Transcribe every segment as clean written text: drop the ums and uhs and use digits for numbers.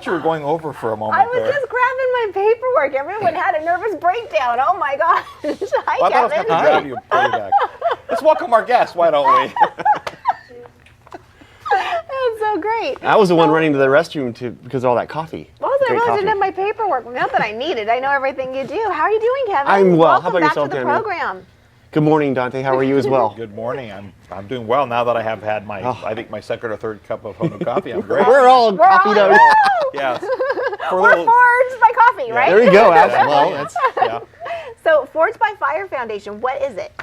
you were going over for a moment I was just grabbing my paperwork. Everyone had a nervous breakdown. Oh my gosh. Hi, Well, I thought I was Kevin. going to grab you and pull you back. Let's welcome our guests, why don't we? That's so great. I was the one running to the restroom because of all that coffee. Well, I Great really coffee. didn't have my paperwork. Not that I need it. I know everything you do. How are you doing, Kevin? I'm well. How Welcome about back yourself, to the Tami? program. Good morning, Dante. How are you as well? Good morning. I'm doing well now that I have had my, I think my second or third cup of home coffee. I'm great. We're all coffee on. done. Yes. We're Forged by Coffee, right? There you go. Well, that's Yeah. So, Forged by Fire Foundation, what is it?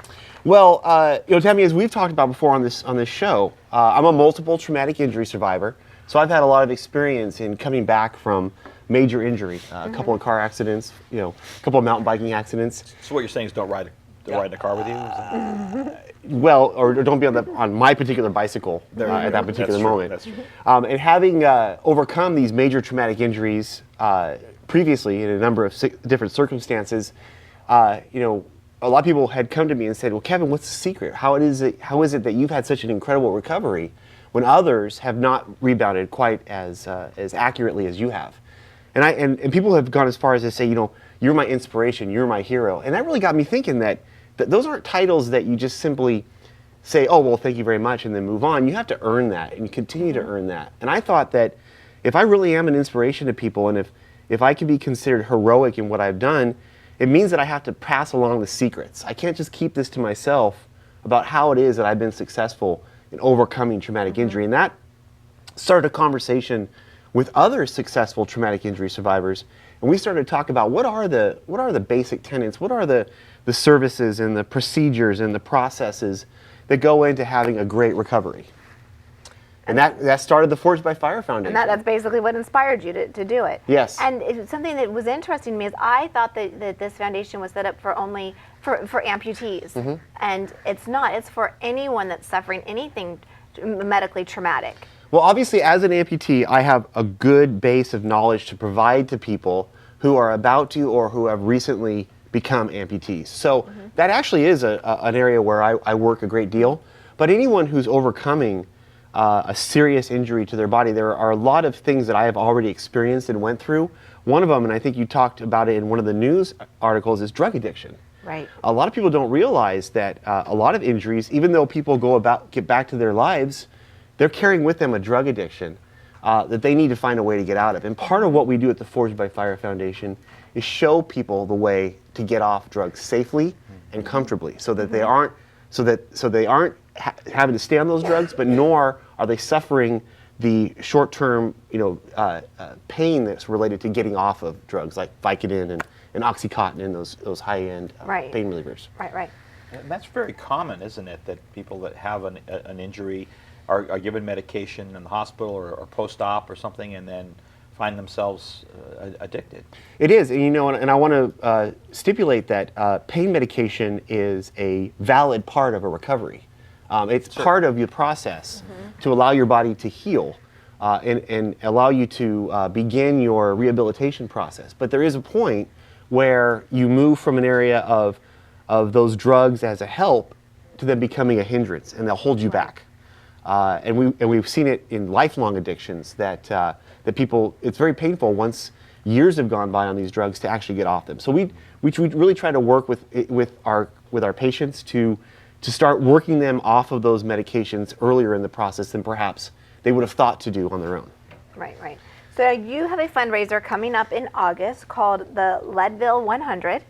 well. Tami, as we've talked about before on this show, I'm a multiple traumatic injury survivor, so I've had a lot of experience in coming back from major injury, a couple of car accidents, a couple of mountain biking accidents. So what you're saying is don't ride in the car with you? Is that- Well, or don't be on my particular bicycle at that particular moment. That's true. And having overcome these major traumatic injuries previously in a number of different circumstances, a lot of people had come to me and said, "Well, Kevin, what's the secret? How is it that you've had such an incredible recovery when others have not rebounded quite as accurately as you have?" And people have gone as far as to say, "You're my inspiration, you're my hero," and that really got me thinking that those aren't titles that you just simply say, "Oh, well, thank you very much," and then move on. You have to earn that and continue to earn that. And I thought that if I really am an inspiration to people, and if I can be considered heroic in what I've done, it means that I have to pass along the secrets. I can't just keep this to myself about how it is that I've been successful in overcoming traumatic injury. And that started a conversation with other successful traumatic injury survivors, and we started to talk about what are the basic tenets, what are the services and the procedures and the processes that go into having a great recovery. And that started the Forged by Fire Foundation. And that's basically what inspired you to do it. Yes. And something that was interesting to me is I thought that this foundation was set up for only for amputees. And it's not. It's for anyone that's suffering anything medically traumatic. Well, obviously, as an amputee, I have a good base of knowledge to provide to people who are about to or who have recently become amputees. So that actually is an area where I work a great deal. But anyone who's overcoming a serious injury to their body, there are a lot of things that I have already experienced and went through. One of them, and I think you talked about it in one of the news articles, is drug addiction. Right. A lot of people don't realize that a lot of injuries, even though people get back to their lives, they're carrying with them a drug addiction that they need to find a way to get out of. And part of what we do at the Forged by Fire Foundation is show people the way to get off drugs safely and comfortably, so that they aren't having to stay on those drugs, but nor are they suffering the short-term pain that's related to getting off of drugs like Vicodin and Oxycontin and those high-end pain relievers. Right. And that's very common, isn't it, that people that have an injury are given medication in the hospital or post-op or something, and then find themselves addicted. It is, and I want to stipulate that pain medication is a valid part of a recovery. It's part of your process to allow your body to heal and allow you to begin your rehabilitation process. But there is a point where you move from an area of those drugs as a help to them becoming a hindrance, and they'll hold you back. And we've seen it in lifelong addictions that people, it's very painful once years have gone by on these drugs to actually get off them. So we really try to work with our patients to start working them off of those medications earlier in the process than perhaps they would have thought to do on their own. Right. So you have a fundraiser coming up in August called the Leadville 100.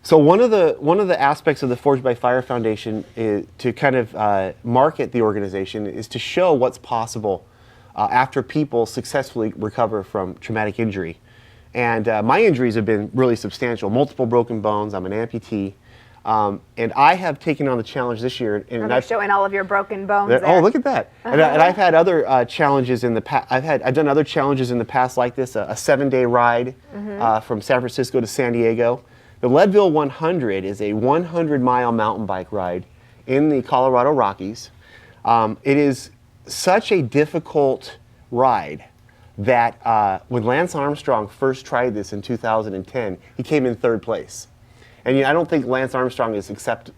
So one of the aspects of the Forged by Fire Foundation is to kind of market the organization is to show what's possible after people successfully recover from traumatic injury. And my injuries have been really substantial, multiple broken bones. I'm an amputee. And I have taken on the challenge this year. And they're showing all of your broken bones there. Oh, look at that. And I've had other challenges in the past. I've done other challenges in the past like this, a 7-day ride from San Francisco to San Diego. The Leadville 100 is a 100-mile mountain bike ride in the Colorado Rockies. It is such a difficult ride that when Lance Armstrong first tried this in 2010, he came in 3rd place. And I don't think Lance Armstrong accepts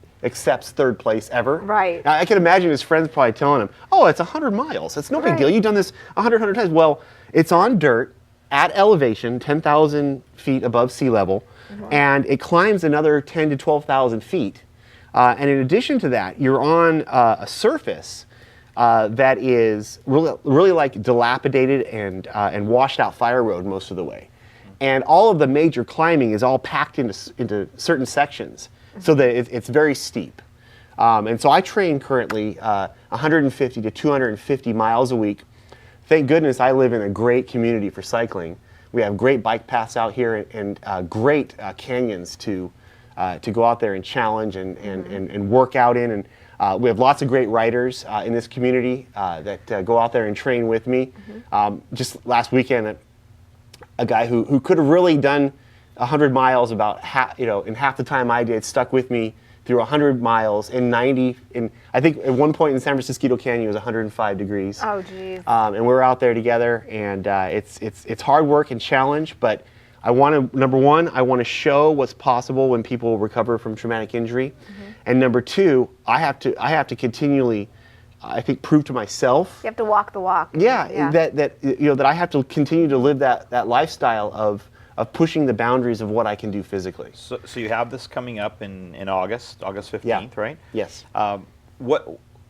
3rd place ever. Right. Now, I can imagine his friends probably telling him, "Oh, it's 100 miles. It's no big deal. You've done this 100 times." Well, it's on dirt. at elevation, 10,000 feet above sea level, and it climbs another 10 to 12,000 feet. And in addition to that, you're on a surface that is really like dilapidated and washed out fire road most of the way. And all of the major climbing is all packed into certain sections, so that it's very steep. And so I train currently 150 to 250 miles a week. Thank goodness I live in a great community for cycling. We have great bike paths out here and great canyons to go out there and challenge and work out in. And we have lots of great riders in this community that go out there and train with me. Just last weekend, a guy who could have really done 100 miles about in half the time I did, stuck with me through 100 miles in 90. I think at one point in San Francisco Canyon it was 105 degrees. Oh, geez. And we're out there together, and it's hard work and challenge. But I want to, number one, I want to show what's possible when people recover from traumatic injury, and number two, I have to continually, I think, prove to myself. You have to walk the walk. Yeah. That I have to continue to live that lifestyle of pushing the boundaries of what I can do physically. So you have this coming up in August 15th, Yeah. right? Yes.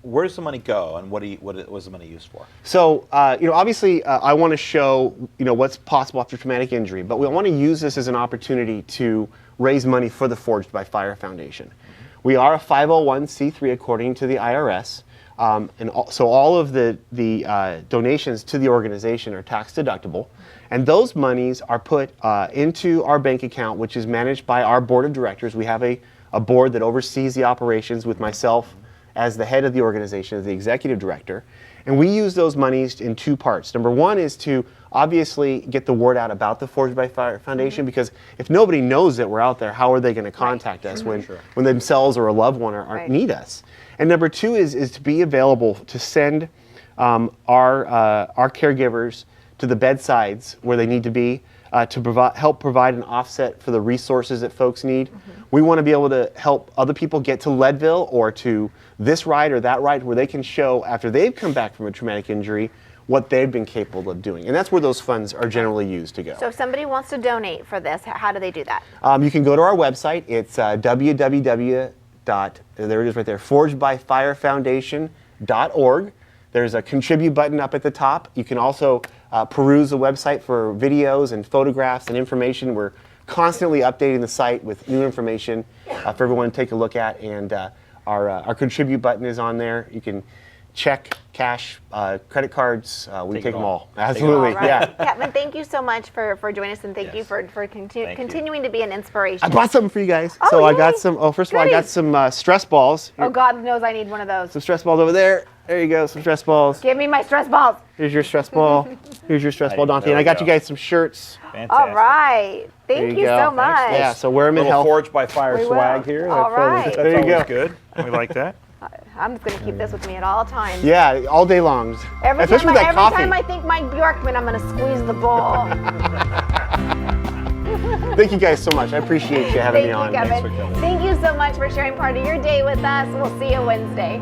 Where does the money go, and what is the money used for? So, obviously, I want to show, what's possible after traumatic injury, but we want to use this as an opportunity to raise money for the Forged by Fire Foundation. We are a 501c3 according to the IRS, so all of the donations to the organization are tax deductible, and those monies are put into our bank account, which is managed by our board of directors. We have a board that oversees the operations with myself as the head of the organization, as the executive director. And we use those monies in two parts. Number one is to obviously get the word out about the Forged by Fire Foundation, because if nobody knows that we're out there, how are they going to contact us when themselves or a loved one need us? And number two is to be available to send our caregivers to the bedsides where they need to be, to help provide an offset for the resources that folks need. We want to be able to help other people get to Leadville or to this ride or that ride, where they can show, after they've come back from a traumatic injury, what they've been capable of doing. And that's where those funds are generally used to go. So if somebody wants to donate for this, how do they do that? You can go to our website. It's www. There it is right there, forgedbyfirefoundation.org. There's a contribute button up at the top. You can also peruse the website for videos and photographs and information. We're constantly updating the site with new information for everyone to take a look at. And our contribute button is on there. You can check, cash, credit cards. We take them all. Absolutely. All right. Yeah. Kevin, thank you so much for joining us, and thank you for continuing to be an inspiration. I brought something for you guys. Oh, so I yay. got some. Oh, first of all, I got some stress balls. Oh, God knows I need one of those. Some stress balls over there. There you go. Some stress balls. Give me my stress balls. Here's your stress ball. Here's your stress ball, Dante. There And I we got go. you guys some shirts. Fantastic. All right. Thank you go. so much. Yeah. So wear them in Little health. Forged by Fire We swag will. here. All right. That's There you always go. good. We like that. I'm just going to keep this with me at all times. Yeah, all day long. Every Especially with that coffee. time I think Mike Bjorkman, I'm going to squeeze the ball. Thank you guys so much. I appreciate you having Thank me you, on. Kevin. Thanks for coming. Thank you so much for sharing part of your day with us. We'll see you Wednesday.